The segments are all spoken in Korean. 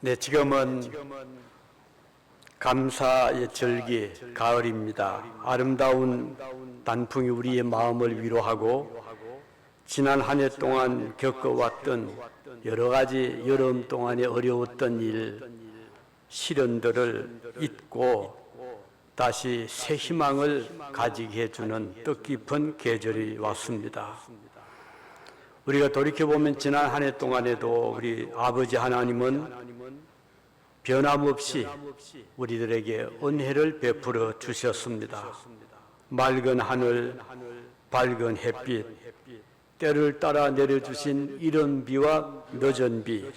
네, 지금은 감사의 절기, 가을입니다. 아름다운 단풍이 우리의 마음을 위로하고 지난 한 해 동안 겪어왔던 여러 가지 여름 동안에 어려웠던 일, 시련들을 잊고 다시 새 희망을 가지게 해주는 뜻깊은 계절이 왔습니다. 우리가 돌이켜보면 지난 한 해 동안에도 우리 아버지 하나님은 변함없이 우리들에게 은혜를 베풀어 주셨습니다. 맑은 하늘, 밝은 햇빛, 때를 따라 내려주신 이른 비와 늦은 비,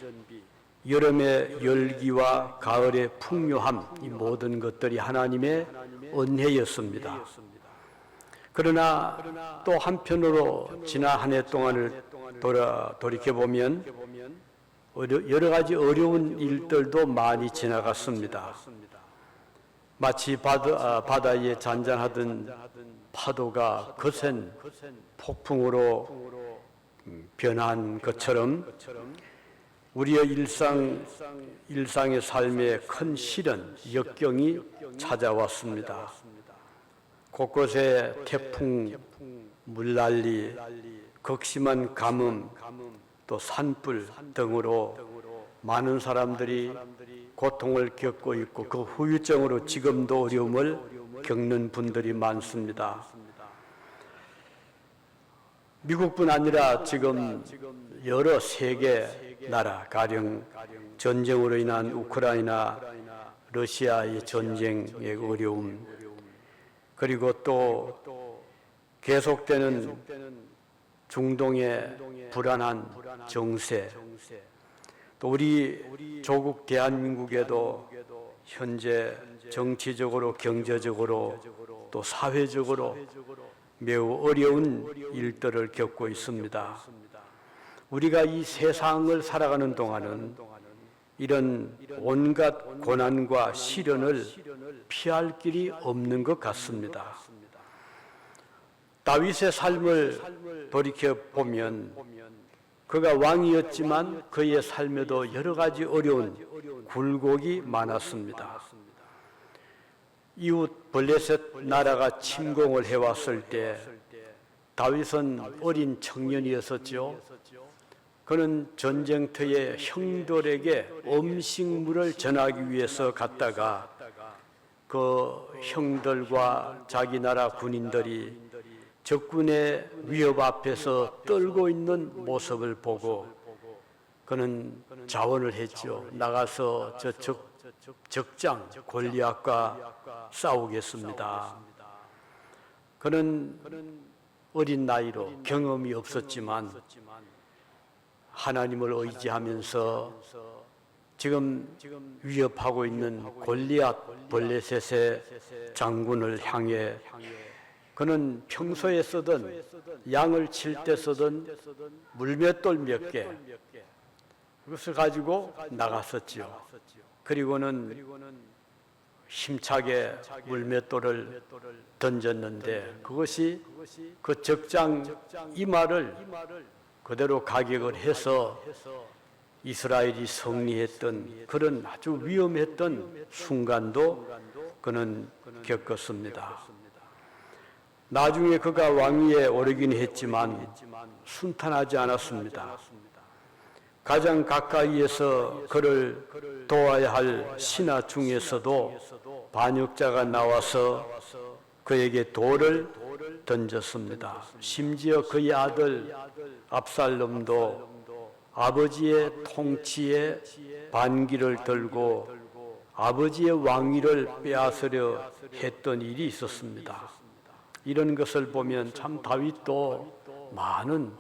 여름의 열기와 가을의 풍요함, 이 모든 것들이 하나님의 은혜였습니다. 그러나 또 한편으로 지난 한 해 동안을 돌이켜보면 여러 가지 어려운 일들도 많이 지나갔습니다. 마치 바다에 잔잔하던 파도가 거센 폭풍으로 변한 것처럼 우리의 일상의 삶에 큰 시련, 역경이 찾아왔습니다. 곳곳에 태풍, 물난리, 극심한 가뭄, 또 산불 등으로 많은 사람들이 고통을 겪고 있고 그 후유증으로 지금도 어려움을 겪는 분들이 많습니다. 미국뿐 아니라 지금 여러 세계 나라, 가령 전쟁으로 인한 우크라이나, 러시아의 전쟁의 어려움, 그리고 또 계속되는 중동의 불안한 정세, 또 우리 조국 대한민국에도 현재 정치적으로, 경제적으로, 또 사회적으로 매우 어려운 일들을 겪고 있습니다. 우리가 이 세상을 살아가는 동안은 이런 온갖 고난과 시련을 피할 길이 없는 것 같습니다. 다윗의 삶을 돌이켜보면 그가 왕이었지만 그의 삶에도 여러 가지 어려운 굴곡이 많았습니다. 이웃 블레셋 나라가 침공을 해왔을 때 다윗은 어린 청년이었었죠. 그는 전쟁터에 형들에게 음식물을 전하기 위해서 갔다가 그 형들과 자기 나라 군인들이 적군의 위협 앞에서 떨고 있는 모습을 보고 그는 자원을 했죠. 나가서 저 적장 골리앗과 싸우겠습니다. 그는 어린 나이로 경험이 없었지만 하나님을 의지하면서 지금 위협하고 있는 골리앗 블레셋의 장군을 향해 그는 평소에 쓰던 양을 칠 때 쓰던 물맷돌 몇 개 그것을 가지고 나갔었지요. 그리고는 힘차게 물맷돌을 던졌는데 그것이 그 적장 이마를 그대로 가격을 해서 이스라엘이 승리했던 그런 아주 위험했던 순간도 그는 겪었습니다. 나중에 그가 왕위에 오르긴 했지만 순탄하지 않았습니다. 가장 가까이에서 그를 도와야 할 신하 중에서도 반역자가 나와서 그에게 돌을 던졌습니다. 심지어 그의 아들 압살롬도 아버지의 통치에 반기를 들고 아버지의 왕위를 빼앗으려 했던 일이 있었습니다. 이런 것을 보면 참 다윗도 많은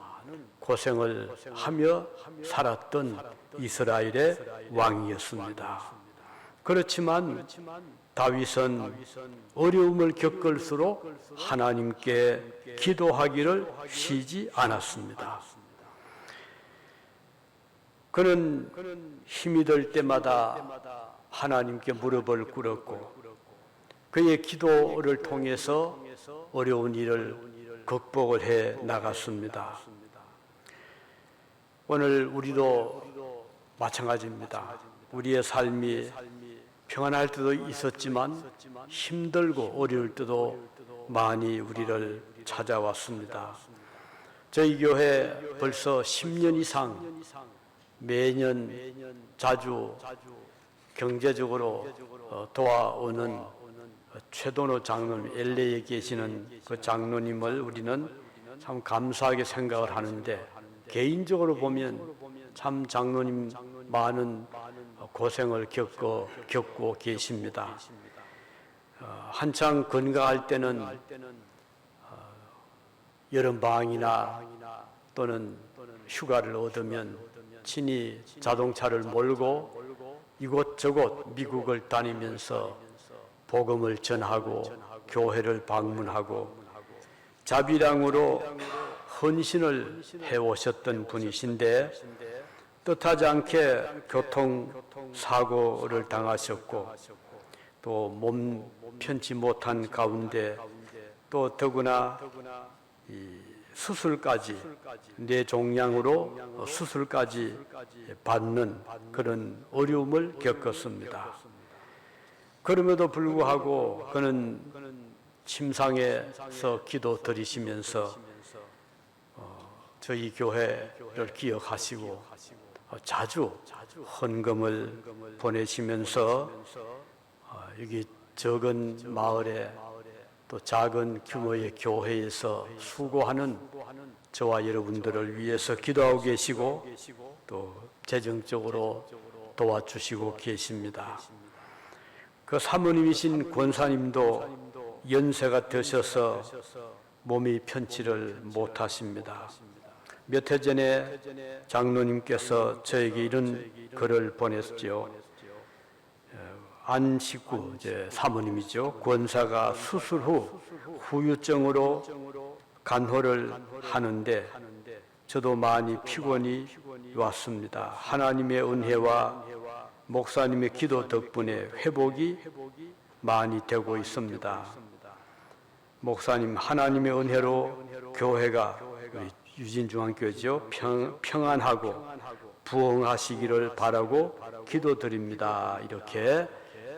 고생을 하며 살았던 이스라엘의 왕이었습니다. 그렇지만 다윗은 어려움을 겪을수록 하나님께 기도하기를 쉬지 않았습니다. 그는 힘이 들 때마다 하나님께 무릎을 꿇었고 그의 기도를 통해서 어려운 일을 극복을 해 나갔습니다. 오늘 우리도 마찬가지입니다. 우리의 삶이 평안할 때도 있었지만 힘들고 어려울 때도 많이 우리를 찾아왔습니다. 저희 교회 벌써 10년 이상 매년 자주 경제적으로 도와오는 최도노 장로님, LA에 계시는 그 장로님을 우리는 참 감사하게 생각을 하는데, 개인적으로 보면 참 장로님 많은 고생을 겪고 계십니다. 한창 건강할 때는 여름방학이나 또는 휴가를 얻으면 친히 자동차를 몰고 이곳저곳 미국을 다니면서 복음을 전하고 교회를 방문하고 자비량으로 헌신을 해오셨던 분이신데, 뜻하지 않게 교통사고를 당하셨고 또 몸 편치 못한 가운데 또 더구나 수술까지, 뇌종양으로 수술까지 받는 그런 어려움을 겪었습니다. 그럼에도 불구하고 그는 침상에서 기도 드리시면서 저희 교회를 기억하시고 자주 헌금을 보내시면서 여기 적은 마을에 또 작은 규모의 교회에서 수고하는 저와 여러분들을 위해서 기도하고 계시고 또 재정적으로 도와주시고 계십니다. 그 사모님이신 권사님도 연세가 드셔서 몸이 편치를 못하십니다. 몇 해 전에 장로님께서 저에게 이런 글을 보냈죠. 안 식구, 이제 사모님이죠. 권사가 수술 후 후유증으로 간호를 하는데 저도 많이 피곤이 왔습니다. 하나님의 은혜와 목사님의 기도 덕분에 회복이 많이 되고 있습니다. 목사님, 하나님의 은혜로 교회가 유진중앙교회죠. 평안하고 부흥하시기를 바라고 기도드립니다. 이렇게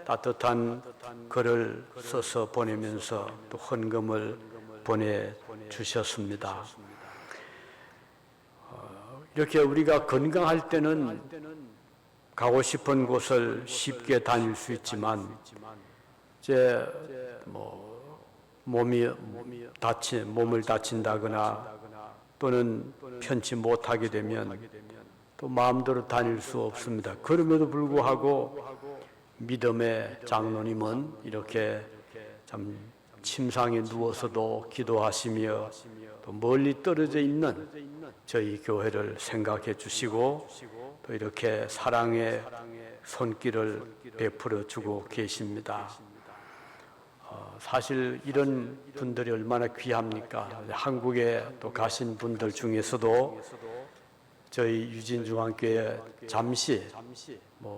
따뜻한 글을 써서 보내면서 또 헌금을 보내주셨습니다. 이렇게 우리가 건강할 때는 가고 싶은 곳을 쉽게 다닐 수 있지만 이제 몸을 다친다거나 또는 편치 못하게 되면 또 마음대로 다닐 수 없습니다. 그럼에도 불구하고 믿음의 장로님은 이렇게 참 침상에 누워서도 기도하시며 또 멀리 떨어져 있는 저희 교회를 생각해 주시고 또 이렇게 사랑의 손길을 베풀어 주고 계십니다. 사실 이런 분들이 얼마나 귀합니까? 한국에 또 가신 분들 중에서도 저희 유진중앙교회 잠시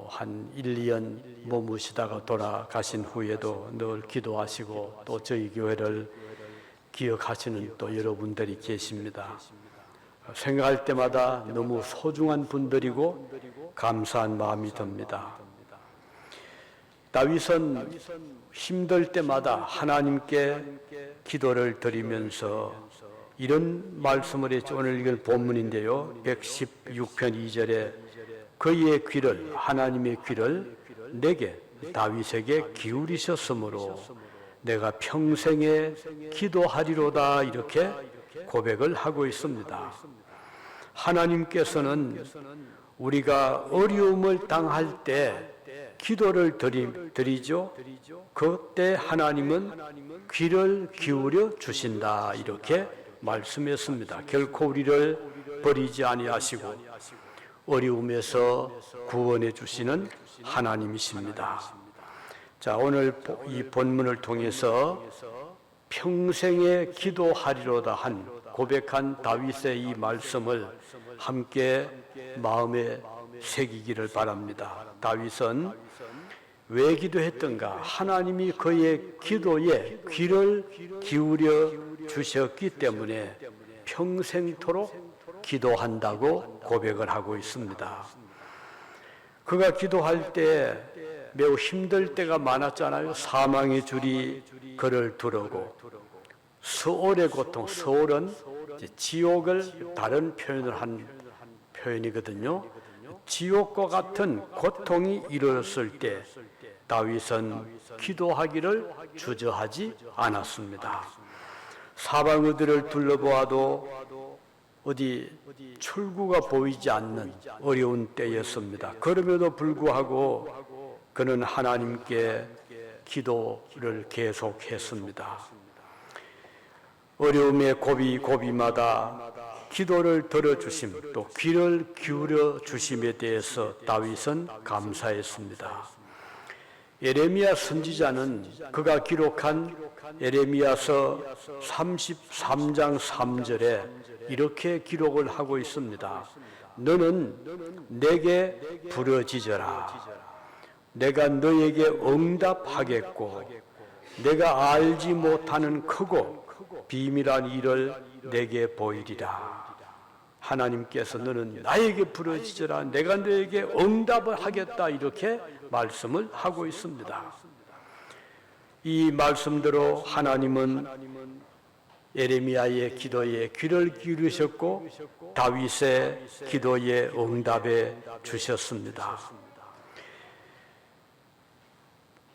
한 1, 2년 머무시다가 돌아가신 후에도 늘 기도하시고 또 저희 교회를 기억하시는 또 여러분들이 계십니다. 생각할 때마다 너무 소중한 분들이고 감사한 마음이 듭니다. 다윗은 힘들 때마다 하나님께 기도를 드리면서 이런 말씀을 했죠. 오늘 읽을 본문인데요. 116편 2절에 그의 귀를, 하나님의 귀를 내게, 다윗에게 기울이셨으므로 내가 평생에 기도하리로다, 이렇게 고백을 하고 있습니다. 하나님께서는 우리가 어려움을 당할 때 기도를 드리죠. 그때 하나님은 귀를 기울여 주신다, 이렇게 말씀했습니다. 결코 우리를 버리지 아니하시고 어려움에서 구원해 주시는 하나님이십니다. 자, 오늘 이 본문을 통해서 평생에 기도하리로다 한 고백한 다윗의 이 말씀을 함께 마음에 새기기를 바랍니다. 다윗은 왜 기도했던가? 하나님이 그의 기도에 귀를 기울여 주셨기 때문에 평생토록 기도한다고 고백을 하고 있습니다. 그가 기도할 때 매우 힘들 때가 많았잖아요. 사망의 줄이 그를 두르고 스올의 고통, 스올은 지옥을 다른 표현을 한 표현이거든요. 지옥과 같은 고통이 이르렀을 때 다윗은 기도하기를 주저하지 않았습니다. 사방의들을 둘러보아도 어디 출구가 보이지 않는 어려운 때였습니다. 그럼에도 불구하고 그는 하나님께 기도를 계속했습니다. 어려움의 고비마다 기도를 들어주심, 또 귀를 기울여 주심에 대해서 다윗은 감사했습니다. 예레미야 선지자는 그가 기록한 예레미야서 33장 3절에 이렇게 기록을 하고 있습니다. 너는 내게 부르짖어라. 내가 너에게 응답하겠고 내가 알지 못하는 크고 비밀한 일을 내게 보이리라. 하나님께서 너는 나에게 부르짖어라. 내가 너에게 응답을 하겠다. 이렇게 말씀을 하고 있습니다. 이 말씀대로 하나님은 예레미야의 기도에 귀를 기울이셨고 다윗의 기도에 응답해 주셨습니다.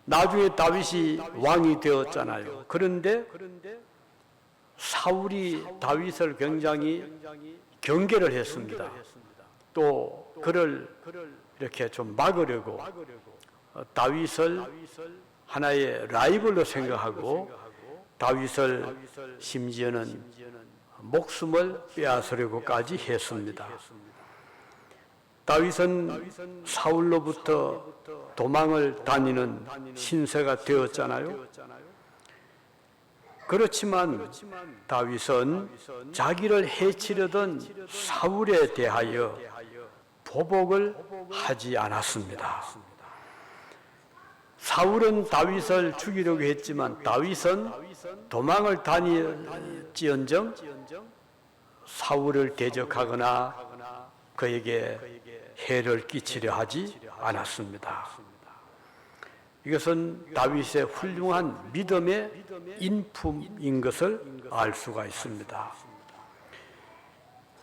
나중에 다윗이 왕이 되었잖아요. 그런데 사울이 다윗을 굉장히 경계를 했습니다. 또 그를 이렇게 좀 막으려고 다윗을 하나의 라이벌로 생각하고 다윗을 심지어는 목숨을 빼앗으려고까지 했습니다. 다윗은 사울로부터 도망을 다니는 신세가 되었잖아요. 그렇지만 다윗은 자기를 해치려던 사울에 대하여 보복을 하지 않았습니다. 사울은 다윗을 죽이려고 했지만 다윗은 도망을 다닐지언정 사울을 대적하거나 그에게 해를 끼치려 하지 않았습니다. 이것은 다윗의 훌륭한 믿음의 인품인 것을 알 수가 있습니다.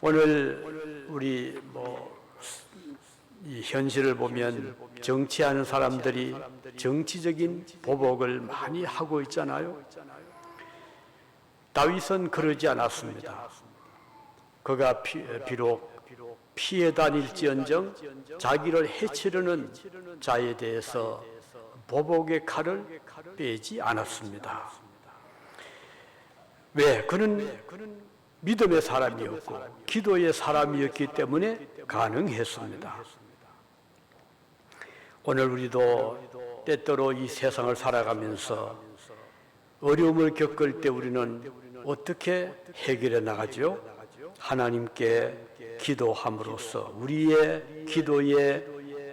오늘 우리 이 현실을 보면 정치하는 사람들이 정치적인 보복을 많이 하고 있잖아요. 다윗은 그러지 않았습니다. 그가 비록 피해 다닐지언정 자기를 해치려는 자에 대해서 보복의 칼을 빼지 않았습니다. 왜? 그는 믿음의 사람이었고 기도의 사람이었기 때문에 가능했습니다. 오늘 우리도 때때로 이 세상을 살아가면서 어려움을 겪을 때 우리는 어떻게 해결해 나가죠? 하나님께 기도함으로써 우리의 기도에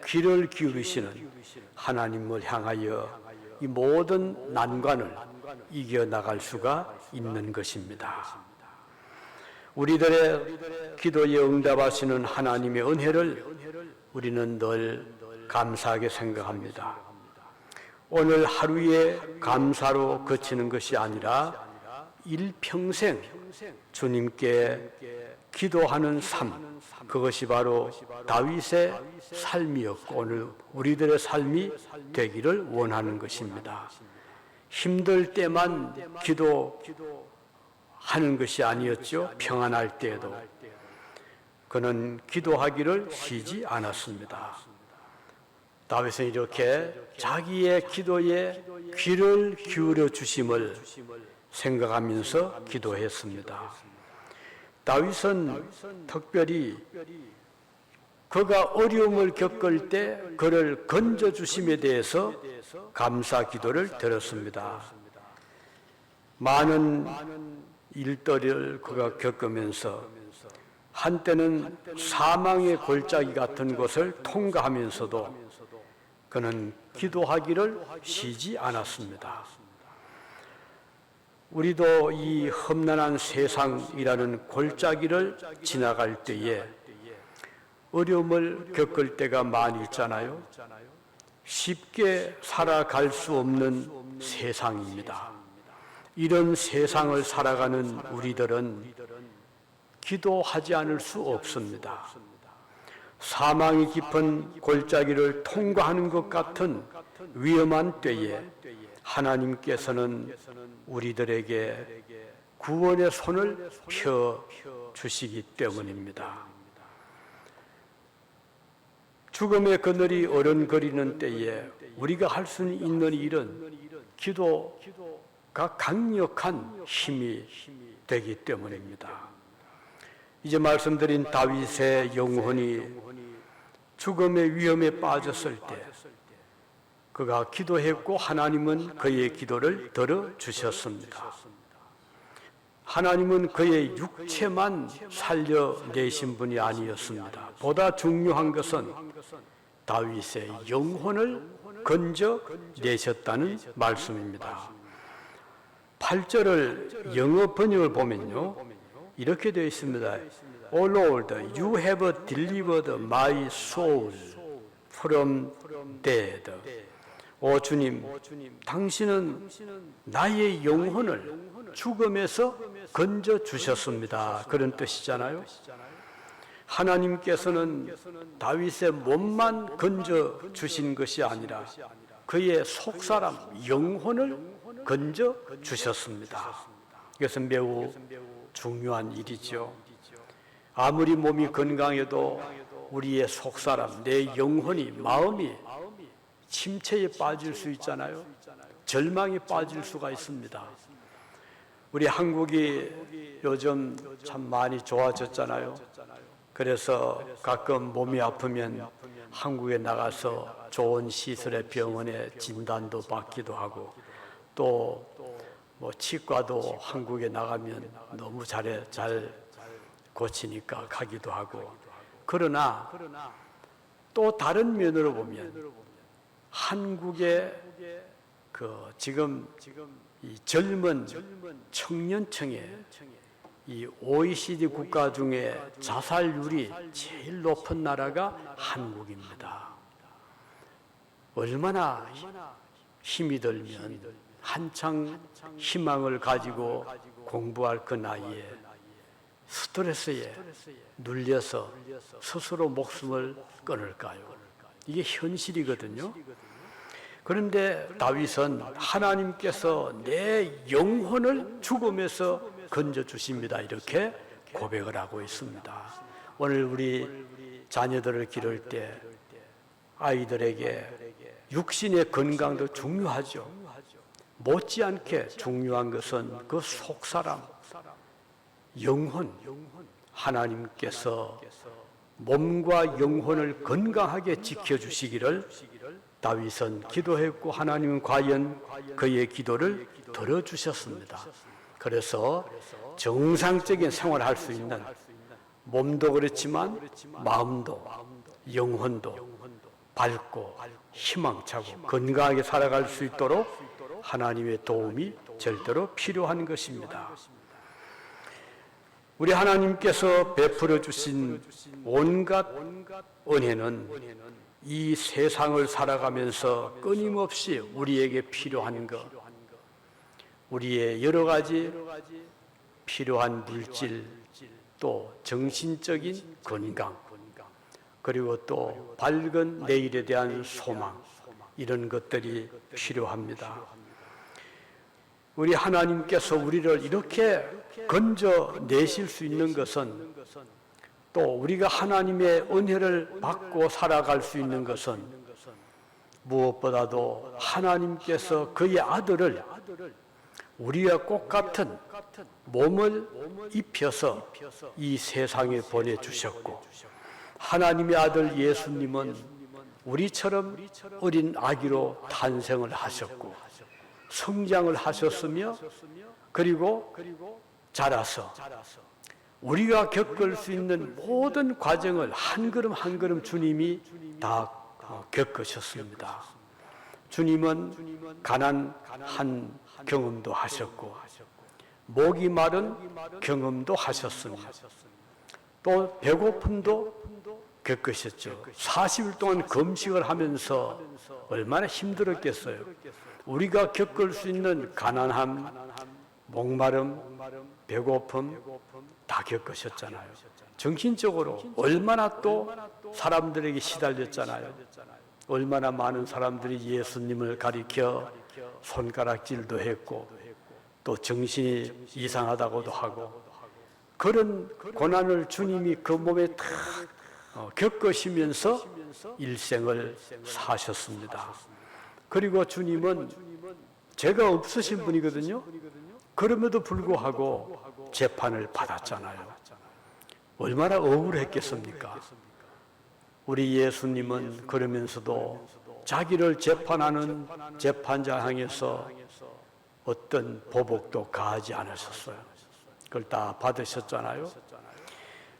귀를 기울이시는 하나님을 향하여 이 모든 난관을 이겨나갈 수가 있는 것입니다. 우리들의 기도에 응답하시는 하나님의 은혜를 우리는 늘 감사하게 생각합니다. 오늘 하루의 감사로 그치는 것이 아니라 일평생 주님께 기도하는 삶, 그것이 바로 다윗의 삶이었고 오늘 우리들의 삶이 되기를 원하는 것입니다. 힘들 때만 기도하는 것이 아니었죠. 평안할 때에도 그는 기도하기를 쉬지 않았습니다. 다윗은 이렇게 자기의 기도에 귀를 기울여 주심을 생각하면서 기도했습니다. 다윗은 특별히 그가 어려움을 겪을 때 그를 건져주심에 대해서 감사 기도를 드렸습니다. 많은 일들을 그가 겪으면서 한때는 사망의 골짜기 같은 곳을 통과하면서도 그는 기도하기를 쉬지 않았습니다. 우리도 이 험난한 세상이라는 골짜기를 지나갈 때에 어려움을 겪을 때가 많이 있잖아요. 쉽게 살아갈 수 없는 세상입니다. 이런 세상을 살아가는 우리들은 기도하지 않을 수 없습니다. 사망이 깊은 골짜기를 통과하는 것 같은 위험한 때에 하나님께서는 우리들에게 구원의 손을 펴 주시기 때문입니다. 죽음의 그늘이 어른거리는 때에 우리가 할 수 있는 일은 기도가 강력한 힘이 되기 때문입니다. 이제 말씀드린 다윗의 영혼이 죽음의 위험에 빠졌을 때 그가 기도했고 하나님은 그의 기도를 들어주셨습니다. 하나님은 그의 육체만 살려내신 분이 아니었습니다. 보다 중요한 것은 다윗의 영혼을 건져내셨다는 말씀입니다. 8절을 영어 번역을 보면요, 이렇게 되어 있습니다. O Lord, you have delivered my soul from death. 오 주님, 당신은 나의 영혼을 죽음에서 건져주셨습니다. 그런 뜻이잖아요. 하나님께서는 다윗의 몸만 건져주신 것이 아니라 그의 속사람, 영혼을 건져주셨습니다. 이것은 매우 중요한 일이죠. 아무리 몸이 건강해도 우리의 속사람, 내 영혼이, 마음이 침체에 빠질 수 있잖아요. 절망에 빠질 수가 있습니다. 우리 한국이 요즘 참 많이 좋아졌잖아요. 그래서 가끔 몸이 아프면 한국에 나가서 좋은 시설의 병원에 진단도 받기도 하고, 또 뭐 치과도 한국에 나가면 너무 잘 고치니까 가기도 하고. 그러나 또 다른 면으로 보면 한국의 지금 이 젊은 청년층에 이 OECD 국가 중에 자살률이 제일 높은 나라가 한국입니다. 얼마나 힘이 들면 한창 희망을 가지고 공부할 그 나이에 스트레스에 눌려서 스스로 목숨을 끊을까요? 이게 현실이거든요. 그런데 다윗은 하나님께서 내 영혼을 죽음에서 건져주십니다, 이렇게 고백을 하고 있습니다. 오늘 우리 자녀들을 기를 때 아이들에게 육신의 건강도 중요하죠. 못지않게 중요한 것은 그 속사람, 영혼, 하나님께서 몸과 영혼을 건강하게 지켜주시기를 다윗은 기도했고 하나님은 과연 그의 기도를 들어주셨습니다. 그래서 정상적인 생활을 할 수 있는, 몸도 그렇지만 마음도 영혼도 밝고 희망차고 건강하게 살아갈 수 있도록 하나님의 도움이 절대로 필요한 것입니다. 우리 하나님께서 베풀어 주신 온갖 은혜는 이 세상을 살아가면서 끊임없이 우리에게 필요한 것, 우리의 여러 가지 필요한 물질, 또 정신적인 건강, 그리고 또 밝은 내일에 대한 소망, 이런 것들이 필요합니다. 우리 하나님께서 우리를 이렇게 건져내실 수 있는 것은, 또 우리가 하나님의 은혜를 받고 살아갈 수 있는 것은 무엇보다도 하나님께서 그의 아들을 우리와 똑같은 몸을 입혀서 이 세상에 보내주셨고, 하나님의 아들 예수님은 우리처럼 어린 아기로 탄생을 하셨고 성장을 하셨으며, 그리고 자라서 우리가 겪을 수 있는 모든 과정을 한 걸음 한 걸음 주님이 다 겪으셨습니다. 주님은 가난한 경험도 하셨고 목이 마른 경험도 하셨습니다. 또 배고픔도 겪으셨죠. 40일 동안 금식을 하면서 얼마나 힘들었겠어요. 우리가 겪을 수 있는 가난함, 목마름, 배고픔 다 겪으셨잖아요. 정신적으로 얼마나 또 사람들에게 시달렸잖아요. 얼마나 많은 사람들이 예수님을 가리켜 손가락질도 했고 또 정신이 이상하다고도 하고 그런 고난을 주님이 그 몸에 다 겪으시면서 일생을 사셨습니다. 그리고 주님은 죄가 없으신 분이거든요. 그럼에도 불구하고 재판을 받았잖아요. 얼마나 억울했겠습니까? 우리 예수님은 그러면서도 자기를 재판하는 재판자 향해서 어떤 보복도 가하지 않으셨어요. 그걸 다 받으셨잖아요.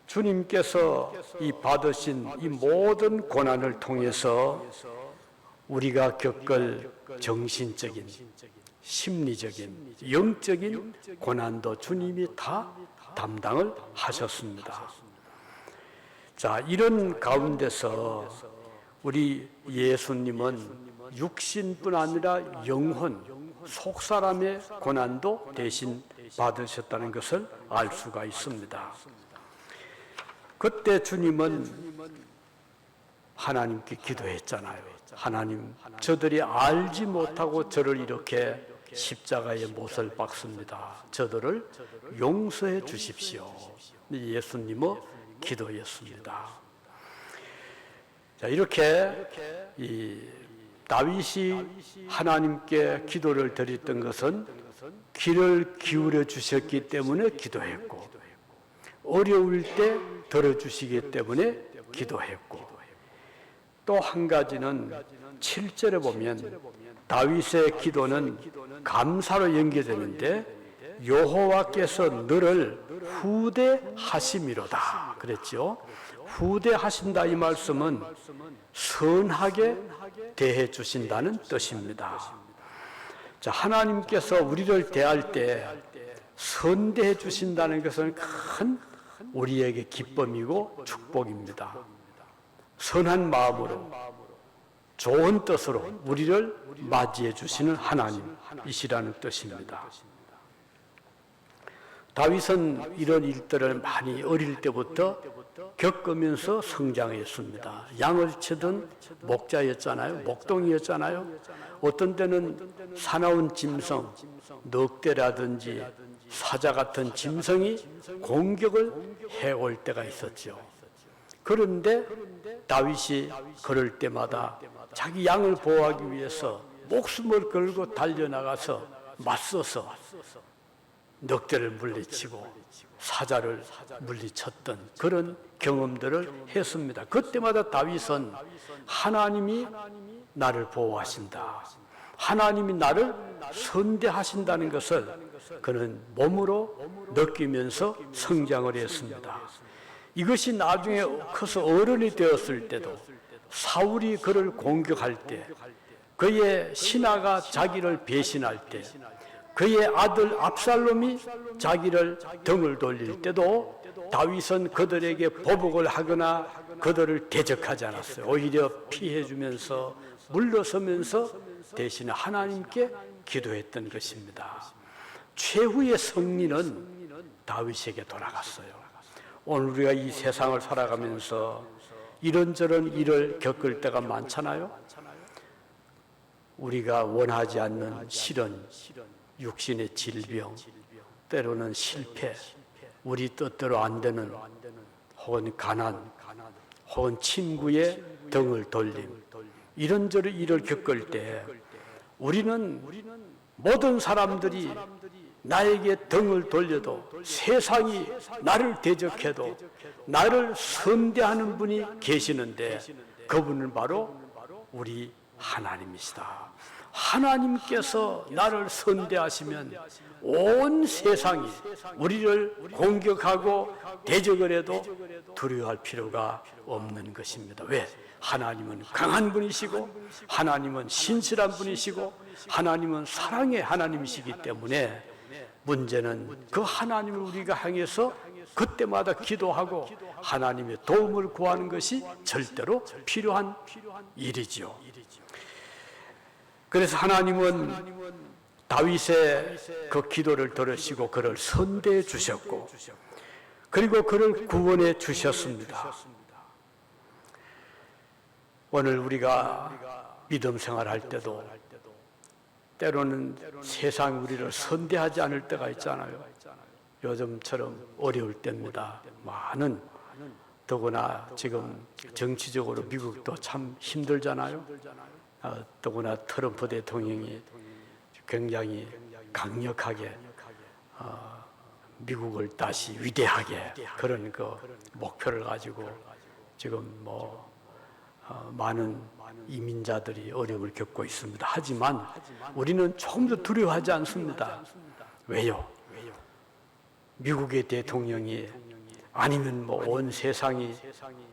주님께서 이 받으신 이 모든 고난을 통해서 우리가 겪을 정신적인, 심리적인, 영적인 고난도 주님이 다 담당을 하셨습니다. 자, 이런 가운데서 우리 예수님은 육신뿐 아니라 영혼, 속사람의 고난도 대신 받으셨다는 것을 알 수가 있습니다. 그때 주님은 하나님께 기도했잖아요. 하나님, 저들이 알지 못하고 저를 이렇게 십자가에 못을 박습니다. 저들을 용서해 주십시오. 예수님의 기도였습니다. 자, 이렇게 다윗이 하나님께 기도를 드렸던 것은 귀를 기울여 주셨기 때문에 기도했고, 어려울 때 들어주시기 때문에 기도했고, 또 한 가지는 7절에 보면 다윗의 기도는 감사로 연결되는데 여호와께서 너를 후대하심이로다 그랬죠. 후대하신다 이 말씀은 선하게 대해 주신다는 뜻입니다. 자, 하나님께서 우리를 대할 때 선대해 주신다는 것은 큰 우리에게 기쁨이고 축복입니다. 선한 마음으로 좋은 뜻으로 우리를 맞이해 주시는 하나님이시라는 뜻입니다. 다윗은 이런 일들을 많이 어릴 때부터 겪으면서 성장했습니다. 양을 치던 목자였잖아요. 목동이었잖아요. 어떤 때는 사나운 짐승, 늑대라든지 사자 같은 짐승이 공격을 해올 때가 있었죠. 그런데 다윗이 그럴 때마다 자기 양을 보호하기 위해서 목숨을 걸고 달려나가서 맞서서 늑대를 물리치고 사자를 물리쳤던 그런 경험들을 했습니다. 그때마다 다윗은 하나님이 나를 보호하신다, 하나님이 나를 선대하신다는 것을 그는 몸으로 느끼면서 성장을 했습니다. 이것이 나중에 커서 어른이 되었을 때도 사울이 그를 공격할 때, 그의 신하가 자기를 배신할 때, 그의 아들 압살롬이 자기를 등을 돌릴 때도 다윗은 그들에게 보복을 하거나 그들을 대적하지 않았어요. 오히려 피해주면서 물러서면서 대신에 하나님께 기도했던 것입니다. 최후의 승리는 다윗에게 돌아갔어요. 오늘 우리가 이 세상을 살아가면서 이런저런 일을 겪을 때가 많잖아요. 우리가 원하지 않는 시련, 육신의 질병, 때로는 실패, 우리 뜻대로 안 되는 혹은 가난, 혹은 친구의 등을 돌림, 이런저런 일을 겪을 때 우리는 모든 사람들이 나에게 등을 돌려도, 세상이 나를 대적해도 나를 선대하는 분이 계시는데 그분은 바로 우리 하나님이시다. 하나님께서 나를 선대하시면 온 세상이 우리를 공격하고 대적을 해도 두려워할 필요가 없는 것입니다. 왜? 하나님은 강한 분이시고 하나님은 신실한 분이시고 하나님은 사랑의 하나님이시기 때문에 문제는 그 하나님을 우리가 향해서 그때마다 기도하고 하나님의 도움을 구하는 것이 절대로 필요한 일이지요. 그래서 하나님은 다윗의 그 기도를 들으시고 그를 선대해 주셨고, 그리고 그를 구원해 주셨습니다. 오늘 우리가 믿음 생활할 때도 때로는 세상 우리를 선대하지 않을 때가 있잖아요. 요즘처럼 어려울 때입니다. 많은, 더구나 지금 정치적으로 미국도 참 힘들잖아요. 더구나 트럼프 대통령이 굉장히 강력하게 미국을 다시 위대하게 그런 그 목표를 가지고 지금 많은 이민자들이 어려움을 겪고 있습니다. 하지만 우리는 조금 더 두려워하지 않습니다. 왜요? 미국의 대통령이 아니면 온 세상이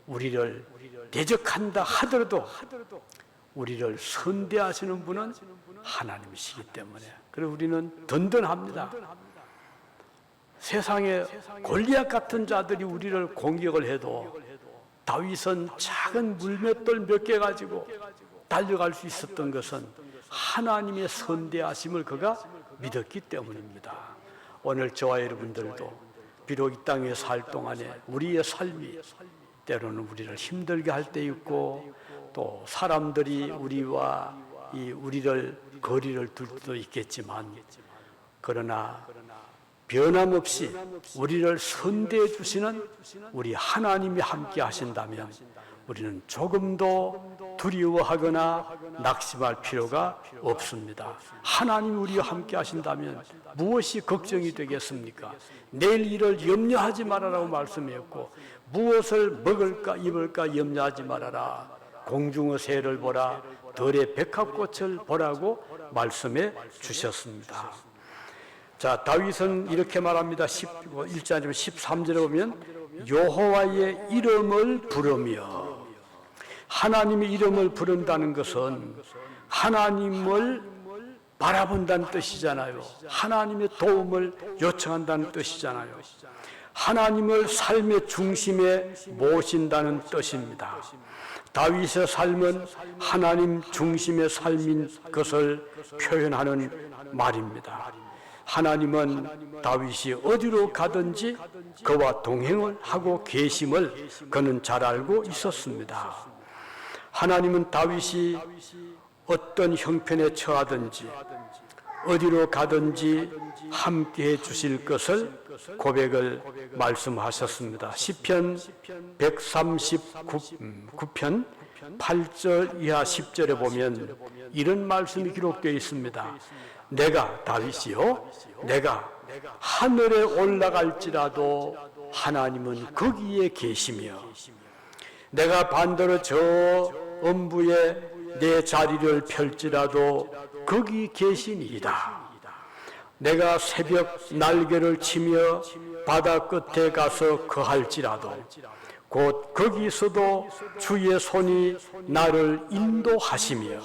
우리를 대적한다 하더라도 우리를 선대하시는 분은 하나님이시기 때문에, 그래서 우리는 든든합니다. 세상에 골리앗 같은 자들이 우리를 공격을 해도 다윗은 작은 물맷돌 몇 개 가지고 달려갈 수 있었던 것은 하나님의 선대하심을 그가 믿었기 때문입니다. 오늘 저와 여러분들도 비록 이 땅에 살 동안에 우리의 삶이 때로는 우리를 힘들게 할 때 있고, 또 사람들이 우리와 우리를 거리를 둘 수도 있겠지만, 그러나 변함없이 우리를 선대해 주시는 우리 하나님이 함께 하신다면 우리는 조금도 두려워하거나 낙심할 필요가 없습니다. 하나님이 우리와 함께 하신다면 무엇이 걱정이 되겠습니까? 내일 일을 염려하지 말아라고 말씀했고, 무엇을 먹을까 입을까 염려하지 말아라. 공중의 새를 보라, 들의 백합꽃을 보라고 말씀해 주셨습니다. 자, 다윗은 이렇게 말합니다. 1장 13절에 보면 여호와의 이름을 부르며, 하나님의 이름을 부른다는 것은 하나님을 바라본다는 뜻이잖아요. 하나님의 도움을 요청한다는 뜻이잖아요. 하나님을 삶의 중심에 모신다는 뜻입니다. 다윗의 삶은 하나님 중심의 삶인 것을 표현하는 말입니다. 하나님은 다윗이 어디로 가든지 그와 동행을 하고 계심을 그는 잘 알고 있었습니다. 하나님은 다윗이 어떤 형편에 처하든지 어디로 가든지 함께해 주실 것을 고백을 말씀하셨습니다. 시편 139편 8절 이하 10절에 보면 이런 말씀이 기록되어 있습니다. 내가 다윗이요, 내가 하늘에 올라갈지라도 하나님은 거기에 계시며, 내가 반대로 저 음부에 내 자리를 펼지라도 거기 계시니이다. 내가 새벽 날개를 치며 바다 끝에 가서 거할지라도 곧 거기서도 주의 손이 나를 인도하시며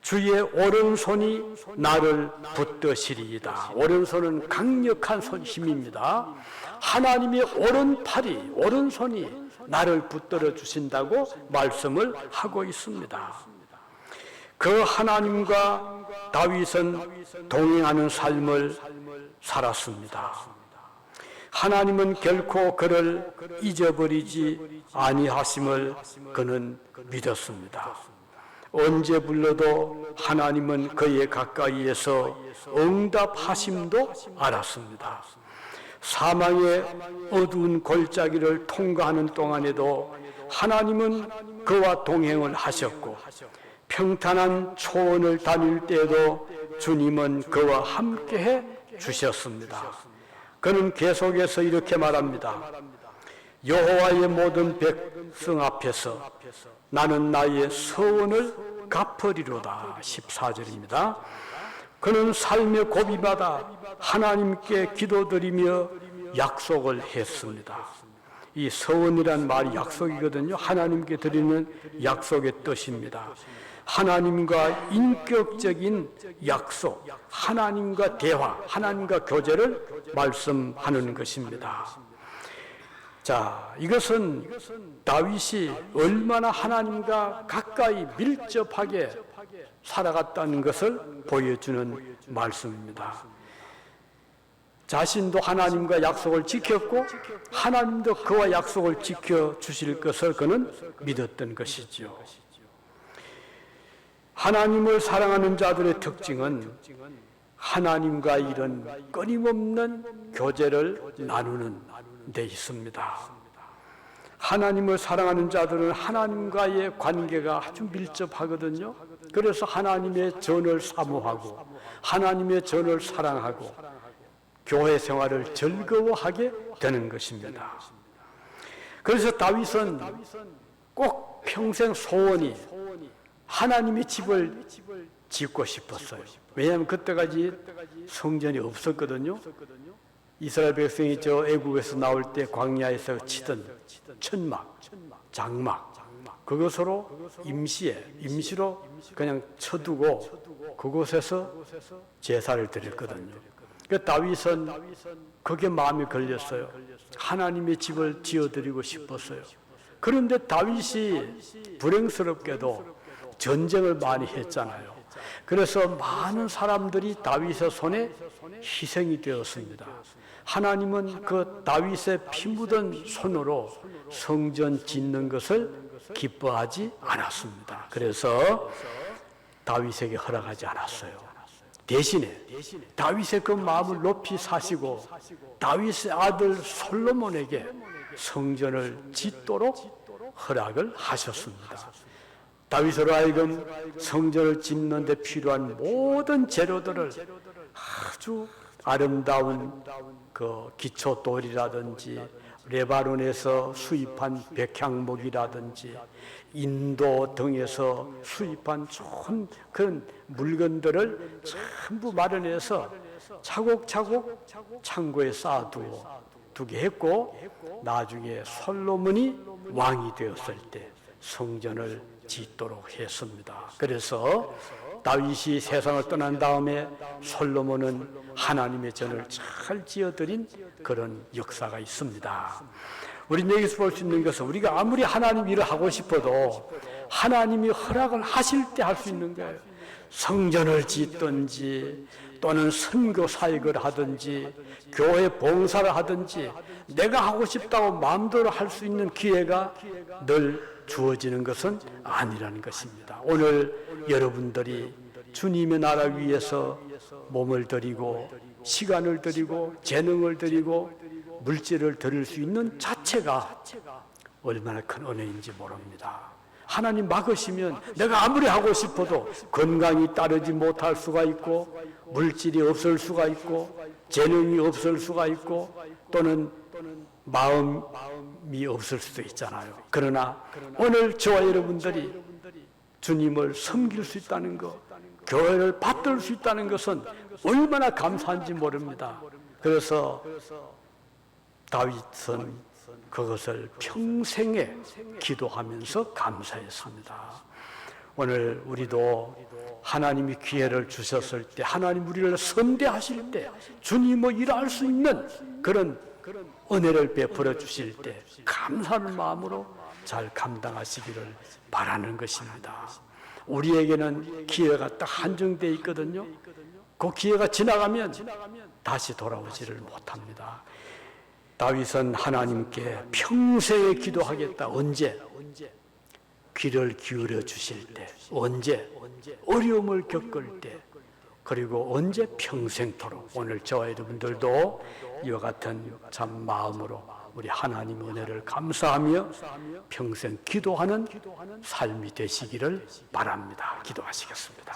주의 오른손이 나를 붙드시리이다. 오른손은 강력한 힘입니다. 하나님의 오른팔이, 오른손이 나를 붙들어 주신다고 말씀을 하고 있습니다. 그 하나님과 다윗은 동행하는 삶을 살았습니다. 하나님은 결코 그를 잊어버리지 아니하심을 그는 믿었습니다. 언제 불러도 하나님은 그의 가까이에서 응답하심도 알았습니다. 사망의 어두운 골짜기를 통과하는 동안에도 하나님은 그와 동행을 하셨고, 평탄한 초원을 다닐 때에도 주님은 그와 함께해 주셨습니다. 그는 계속해서 이렇게 말합니다. 여호와의 모든 백성 앞에서 나는 나의 서원을 갚으리로다. 14절입니다. 그는 삶의 고비마다 하나님께 기도드리며 약속을 했습니다. 이 서원이란 말이 약속이거든요. 하나님께 드리는 약속의 뜻입니다. 하나님과 인격적인 약속, 하나님과 대화, 하나님과 교제를 말씀하는 것입니다. 자, 이것은 다윗이 얼마나 하나님과 가까이 밀접하게 살아갔다는 것을 보여주는 말씀입니다. 자신도 하나님과 약속을 지켰고 하나님도 그와 약속을 지켜주실 것을 그는 믿었던 것이지요. 하나님을 사랑하는 자들의 특징은 하나님과 이런 끊임없는 교제를 나누는 데 있습니다. 하나님을 사랑하는 자들은 하나님과의 관계가 아주 밀접하거든요. 그래서 하나님의 전을 사모하고 하나님의 전을 사랑하고 교회 생활을 즐거워하게 되는 것입니다. 그래서 다윗은 꼭 평생 소원이 하나님의 집을 짓고 싶었어요. 왜냐하면 그때까지 성전이 없었거든요. 이스라엘 백성이 저 애국에서 나올 때 광야에서 치던 천막, 장막, 그것으로 임시로 그냥 쳐두고 그곳에서 제사를 드렸거든요. 그 다윗은 그게 마음에 걸렸어요. 하나님의 집을 지어드리고 싶었어요. 그런데 다윗이 불행스럽게도 전쟁을 많이 했잖아요. 그래서 많은 사람들이 다윗의 손에 희생이 되었습니다. 하나님은 그 다윗의 피 묻은 손으로 성전 짓는 것을 기뻐하지 않았습니다. 그래서 다윗에게 허락하지 않았어요. 대신에 다윗의 그 마음을 높이 사시고 다윗의 아들 솔로몬에게 성전을 짓도록 허락을 하셨습니다. 다윗으로 하여금 성전을 짓는 데 필요한 모든 재료들을 아주 아름다운 그 기초돌이라든지 레바논에서 수입한 백향목이라든지 인도 등에서 수입한 좋은 그런 물건들을 전부 마련해서 차곡차곡 창고에 쌓아두게 했고, 나중에 솔로몬이 왕이 되었을 때 성전을 짓도록 했습니다. 그래서 다윗이 세상을 떠난 다음에 솔로몬은 하나님의 전을 잘 지어드린 그런 역사가 있습니다. 우리는 여기서 볼 수 있는 것은 우리가 아무리 하나님 일을 하고 싶어도 하나님이 허락을 하실 때 할 수 있는 거예요. 성전을 짓든지 또는 선교 사역을 하든지 교회 봉사를 하든지 내가 하고 싶다고 마음대로 할 수 있는 기회가 늘 주어지는 것은 아니라는 것입니다. 오늘 여러분들이 주님의 나라 위해서 몸을 드리고 시간을 드리고 재능을 드리고 물질을 드릴 수 있는 자체가 얼마나 큰 은혜인지 모릅니다. 하나님 막으시면 내가 아무리 하고 싶어도 건강이 따르지 못할 수가 있고 물질이 없을 수가 있고 재능이 없을 수가 있고 또는 마음이 없을 수도 있잖아요. 그러나 오늘 저와 여러분들이 주님을 섬길 수 있다는 것, 교회를 받들 수 있다는 것은 얼마나 감사한지 모릅니다. 그래서 다윗은 그것을 평생에 기도하면서 감사했습니다. 오늘 우리도 하나님이 기회를 주셨을 때, 하나님 우리를 선대하실 때, 주님을 일할 수 있는 그런 은혜를 베풀어 주실 때 감사하는 마음으로 잘 감당하시기를 바라는 것입니다. 우리에게는 기회가 딱 한정되어 있거든요. 그 기회가 지나가면 다시 돌아오지를 못합니다. 다윗은 하나님께 평생에 기도하겠다. 언제? 귀를 기울여 주실 때, 언제? 어려움을 겪을 때, 그리고 언제? 평생토록. 오늘 저와 여러분들도 이와 같은 참 마음으로 우리 하나님 은혜를 감사하며 평생 기도하는 삶이 되시기를 바랍니다. 기도하시겠습니다.